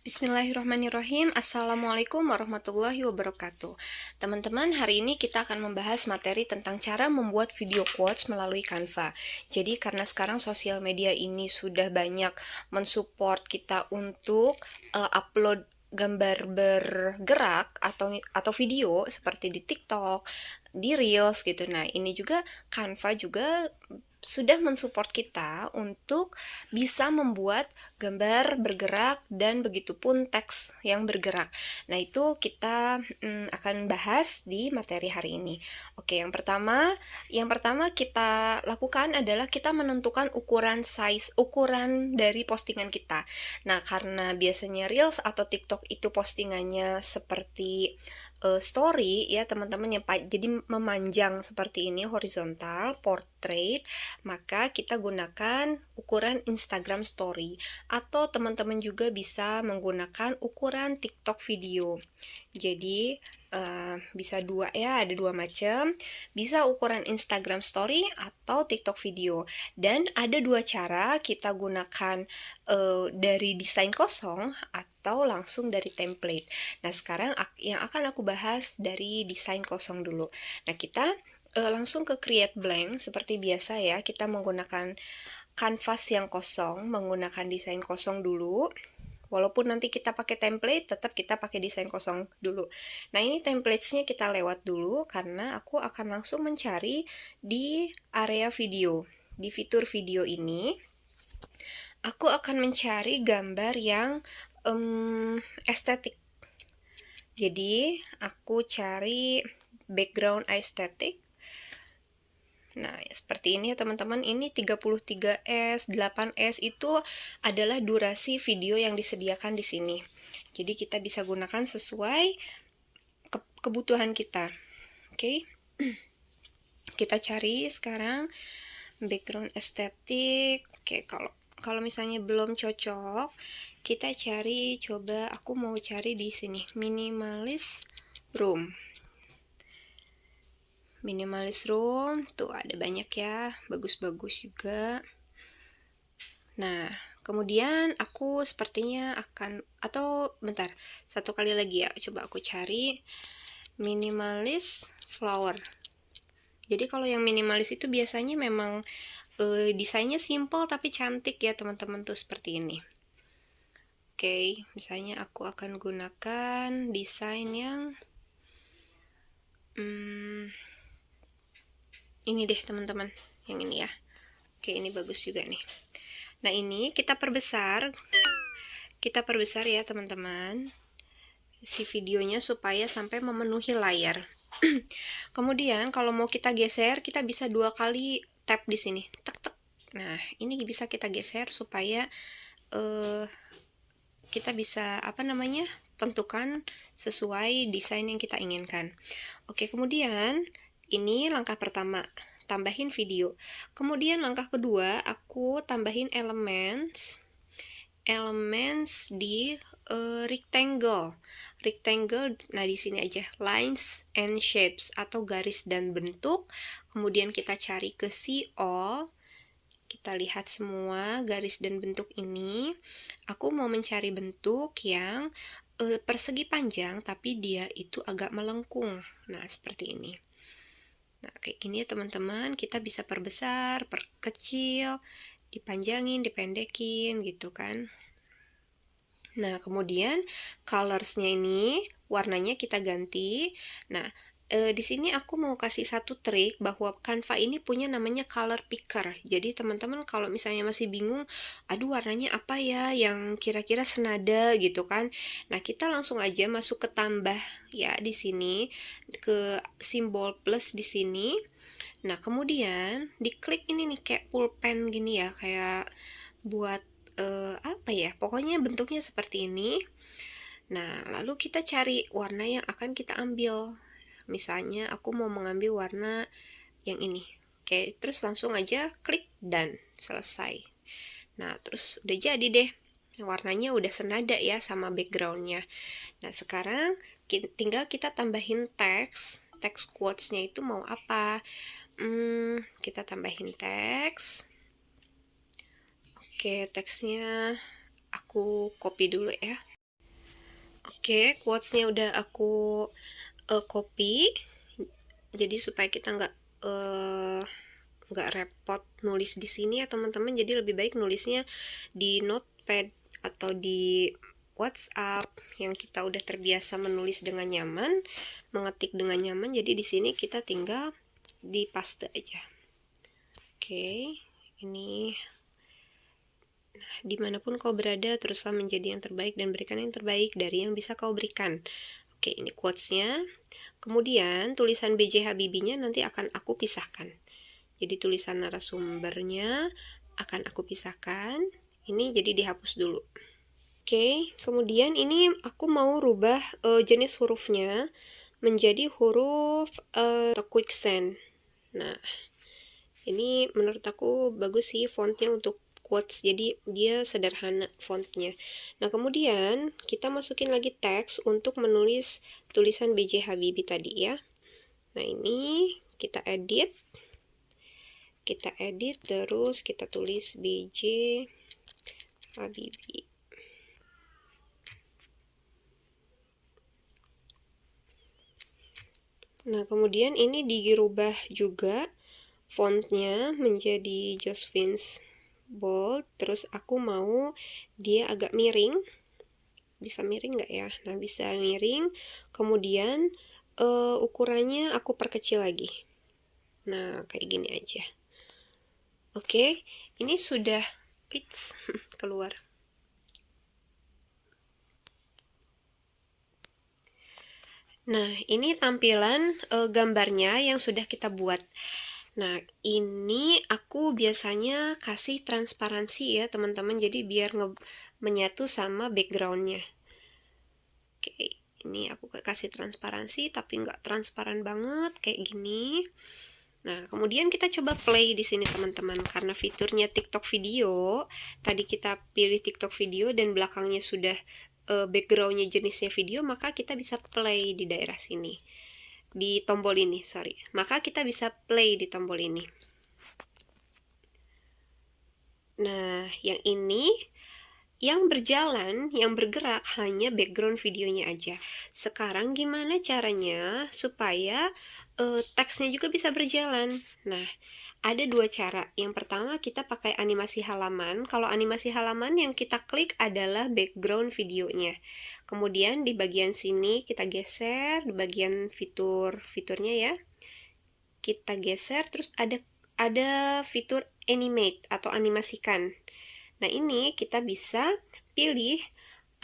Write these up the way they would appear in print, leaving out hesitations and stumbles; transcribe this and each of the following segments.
Bismillahirrahmanirrahim. Assalamualaikum warahmatullahi wabarakatuh. Teman-teman, hari ini kita akan membahas materi tentang cara membuat video quotes melalui Canva. Jadi karena sekarang sosial media ini sudah banyak mensupport kita untuk upload gambar bergerak atau video seperti di TikTok, di Reels gitu. Nah, ini juga Canva juga sudah mensupport kita untuk bisa membuat gambar bergerak dan begitupun teks yang bergerak. Nah, itu kita akan bahas di materi hari ini. Oke, yang pertama kita lakukan adalah kita menentukan ukuran dari postingan kita. Nah, karena biasanya Reels atau TikTok itu postingannya seperti story ya teman-teman, yang jadi memanjang seperti ini, horizontal, portrait, maka kita gunakan ukuran Instagram Story, atau teman-teman juga bisa menggunakan ukuran TikTok video. Jadi bisa dua ya, ada dua macam, bisa ukuran Instagram Story atau TikTok video. Dan ada dua cara kita gunakan, dari desain kosong atau langsung dari template. Nah, sekarang yang akan aku bahas dari desain kosong dulu. Nah, kita langsung ke create blank seperti biasa ya, kita menggunakan kanvas yang kosong, menggunakan desain kosong dulu. Walaupun nanti kita pakai template, tetap kita pakai desain kosong dulu. Nah, ini template-nya kita lewat dulu karena aku akan langsung mencari di area video. Di fitur video ini, aku akan mencari gambar yang estetik. Jadi, aku cari background aesthetic. Nah, seperti ini ya teman-teman, ini 33s, 8s itu adalah durasi video yang disediakan di sini. Jadi kita bisa gunakan sesuai kebutuhan kita. Oke. Kita cari sekarang background estetik. Oke, kalau misalnya belum cocok, kita cari, coba aku mau cari di sini, minimalis room. Minimalis room, tuh ada banyak ya, bagus-bagus juga. Nah, kemudian aku sepertinya akan, atau bentar, satu kali lagi ya, coba aku cari minimalis flower. Jadi kalau yang minimalis itu biasanya memang desainnya simple tapi cantik ya teman-teman, tuh seperti ini. Oke, misalnya aku akan gunakan desain yang ini deh teman-teman, yang ini ya. Oke, ini bagus juga nih. Nah, ini kita perbesar ya teman-teman, si videonya supaya sampai memenuhi layar. Kemudian kalau mau kita geser, kita bisa 2 kali tap di sini, tek tek. Nah, ini bisa kita geser supaya kita bisa tentukan sesuai desain yang kita inginkan. Oke, kemudian ini langkah pertama, tambahin video. Kemudian langkah kedua, aku tambahin elements di rectangle. Nah di sini aja, lines and shapes atau garis dan bentuk. Kemudian kita cari ke see all. Kita lihat semua garis dan bentuk ini. Aku mau mencari bentuk yang persegi panjang tapi dia itu agak melengkung. Nah, seperti ini. Nah, kayak gini ya teman-teman, kita bisa perbesar, perkecil, dipanjangin, dipendekin gitu kan. Nah, kemudian colorsnya ini warnanya kita ganti. Nah, di sini aku mau kasih satu trik bahwa Canva ini punya namanya color picker. Jadi teman-teman kalau misalnya masih bingung, aduh warnanya apa ya yang kira-kira senada gitu kan. Nah, kita langsung aja masuk ke tambah ya di sini, ke simbol plus di sini. Nah, kemudian diklik ini nih kayak pulpen gini ya, kayak buat apa ya, pokoknya bentuknya seperti ini. Nah, lalu kita cari warna yang akan kita ambil. Misalnya aku mau mengambil warna yang ini. Oke, terus langsung aja klik dan selesai. Nah, terus udah jadi deh. Warnanya udah senada ya sama backgroundnya. Nah, sekarang tinggal kita tambahin teks quotes-nya itu mau apa. Kita tambahin teks. Oke, teksnya aku copy dulu ya. Oke, quotes-nya udah aku copy, jadi supaya kita nggak repot nulis di sini ya teman-teman. Jadi lebih baik nulisnya di notepad atau di WhatsApp yang kita udah terbiasa menulis dengan nyaman, mengetik dengan nyaman. Jadi di sini kita tinggal di paste aja. Oke, ini dimanapun kau berada, teruslah menjadi yang terbaik dan berikan yang terbaik dari yang bisa kau berikan. Oke, ini quotes-nya. Kemudian tulisan B.J. Habibie-nya nanti akan aku pisahkan. Jadi tulisan narasumbernya akan aku pisahkan. Ini jadi dihapus dulu. Oke, kemudian ini aku mau rubah jenis hurufnya menjadi huruf quicksand. Nah, ini menurut aku bagus sih fontnya untuk quotes, jadi dia sederhana fontnya. Nah, kemudian kita masukin lagi teks untuk menulis tulisan B.J. Habibie tadi ya. Nah, ini kita edit terus kita tulis B.J. Habibie. Nah, kemudian ini dirubah juga fontnya menjadi Josephine Bold, terus aku mau dia agak miring. Bisa miring nggak ya? Nah, bisa miring. Kemudian ukurannya aku perkecil lagi. Nah, kayak gini aja. Oke, ini sudah keluar. Nah, ini tampilan gambarnya yang sudah kita buat. Nah, ini aku biasanya kasih transparansi ya teman-teman, jadi biar menyatu sama backgroundnya. Oke, ini aku kasih transparansi tapi nggak transparan banget kayak gini. Nah, kemudian kita coba play di sini teman-teman, karena fiturnya TikTok video. Tadi kita pilih TikTok video dan belakangnya sudah backgroundnya jenisnya video, maka kita bisa play di daerah sini. Di tombol ini, maka kita bisa play di tombol ini. Nah, yang ini yang berjalan, yang bergerak hanya background videonya aja. Sekarang gimana caranya supaya teksnya juga bisa berjalan? Nah, ada dua cara. Yang pertama kita pakai animasi halaman. Kalau animasi halaman yang kita klik adalah background videonya. Kemudian di bagian sini kita geser, di bagian fiturnya ya. Kita geser, terus ada fitur animate atau animasikan. Nah, ini kita bisa pilih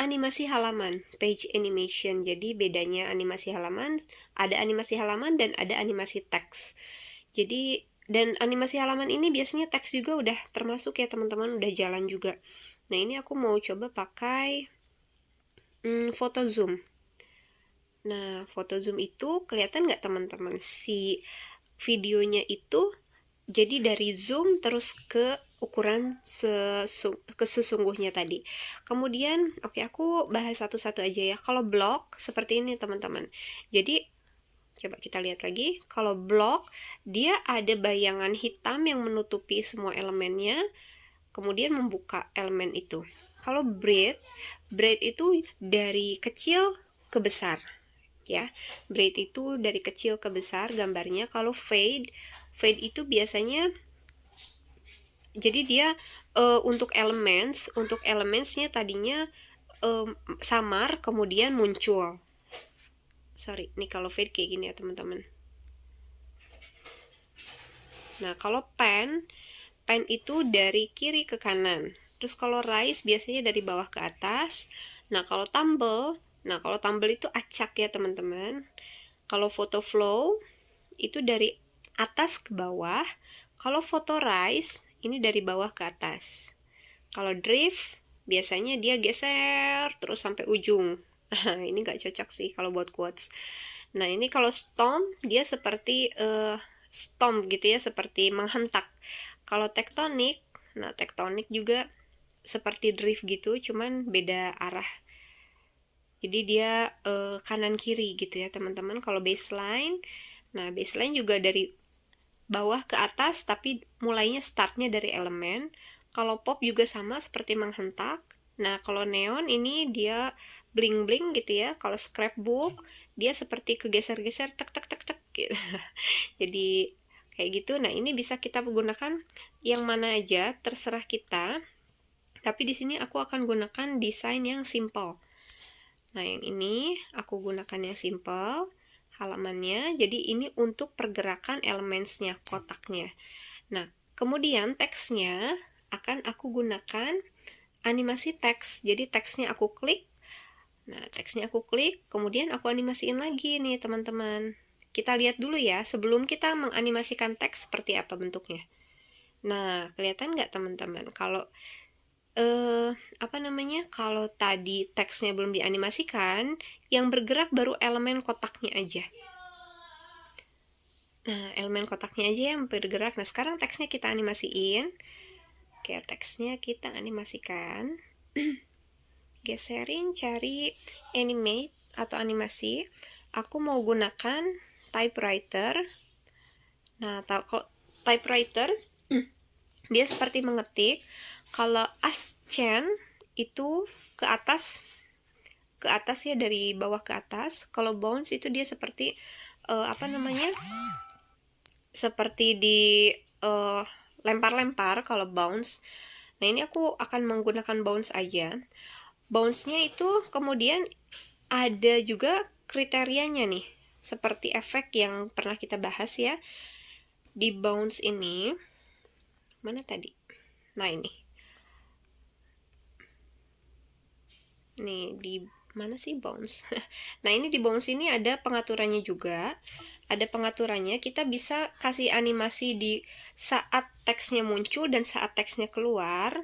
animasi halaman, page animation. Jadi bedanya animasi halaman, ada animasi halaman dan ada animasi teks. Jadi, dan animasi halaman ini biasanya teks juga udah termasuk ya teman-teman, udah jalan juga. Nah, ini aku mau coba pakai photo zoom. Nah, photo zoom itu kelihatan nggak teman-teman? Si videonya itu jadi dari zoom terus ke ukuran sesungguhnya tadi. Kemudian, oke, aku bahas satu-satu aja ya. Kalau blok seperti ini teman-teman. Jadi coba kita lihat lagi. Kalau blok dia ada bayangan hitam yang menutupi semua elemennya, kemudian membuka elemen itu. Kalau braid itu dari kecil ke besar. Ya, braid itu dari kecil ke besar gambarnya. Kalau fade itu biasanya jadi dia untuk elementsnya tadinya samar kemudian muncul. Nih kalau fade kayak gini ya teman-teman. Nah, kalau pen itu dari kiri ke kanan. Terus kalau rise biasanya dari bawah ke atas. Nah, kalau tumble itu acak ya teman-teman. Kalau photo flow itu dari atas ke bawah. Kalau photo rise ini dari bawah ke atas. Kalau drift biasanya dia geser terus sampai ujung. Ini nggak cocok sih kalau buat quotes. Nah, ini kalau stomp dia seperti stomp gitu ya, seperti menghentak. Kalau tektonik, nah tektonik juga seperti drift gitu, cuman beda arah. Jadi dia kanan kiri gitu ya teman-teman. Kalau baseline, nah baseline juga dari bawah ke atas tapi mulainya startnya dari elemen. Kalau pop juga sama seperti menghentak. Nah, kalau neon ini dia bling-bling gitu ya. Kalau scrapbook dia seperti kegeser-geser tek tek tek tek gitu. Jadi kayak gitu. Nah, ini bisa kita gunakan yang mana aja, terserah kita. Tapi di sini aku akan gunakan desain yang simple. Nah, yang ini aku gunakan yang simple halamannya. Jadi ini untuk pergerakan elementsnya, kotaknya. Nah, kemudian teksnya akan aku gunakan animasi teks. Jadi teksnya aku klik. Nah, teksnya aku klik, kemudian aku animasiin lagi nih, teman-teman. Kita lihat dulu ya, sebelum kita menganimasikan teks seperti apa bentuknya. Nah, kelihatan nggak teman-teman? Kalau kalau tadi teksnya belum dianimasikan, yang bergerak baru elemen kotaknya aja. Nah, elemen kotaknya aja yang bergerak. Nah, sekarang teksnya kita animasiin. Oke, teksnya kita animasikan. Geserin, cari animate atau animasi. Aku mau gunakan typewriter. Nah, kalau typewriter dia seperti mengetik. Kalau Ascend itu ke atas ya, dari bawah ke atas. Kalau bounce itu dia seperti seperti di lempar-lempar kalau bounce. Nah, ini aku akan menggunakan bounce aja. Bounce-nya itu kemudian ada juga kriterianya nih, seperti efek yang pernah kita bahas ya. Di bounce ini, mana tadi? Nah, ini. Nih, di mana sih bounce? Nah, ini di bounce ini ada pengaturannya juga. Ada pengaturannya, kita bisa kasih animasi di saat teksnya muncul dan saat teksnya keluar.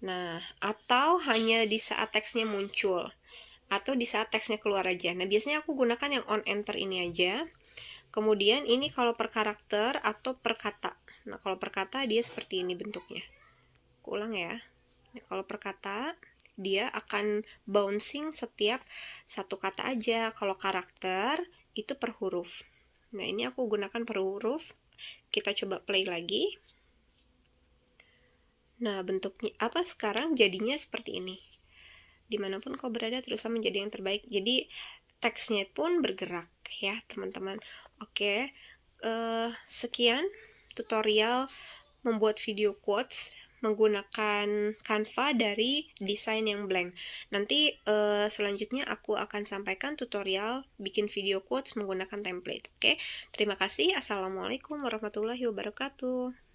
Nah, atau hanya di saat teksnya muncul. Atau di saat teksnya keluar aja. Nah, biasanya aku gunakan yang on enter ini aja. Kemudian ini kalau per karakter atau per kata. Nah, kalau per kata dia seperti ini bentuknya. Aku ulang ya. Nah, kalau per kata dia akan bouncing setiap satu kata aja. Kalau karakter itu per huruf. Nah, ini aku gunakan per huruf. Kita coba play lagi. Nah, bentuknya apa sekarang jadinya seperti ini. Dimanapun kau berada teruslah menjadi yang terbaik. Jadi teksnya pun bergerak ya teman-teman. Oke, sekian tutorial membuat video quotes menggunakan Canva dari desain yang blank. Nanti selanjutnya aku akan sampaikan tutorial bikin video quotes menggunakan template. Oke, terima kasih. Assalamualaikum warahmatullahi wabarakatuh.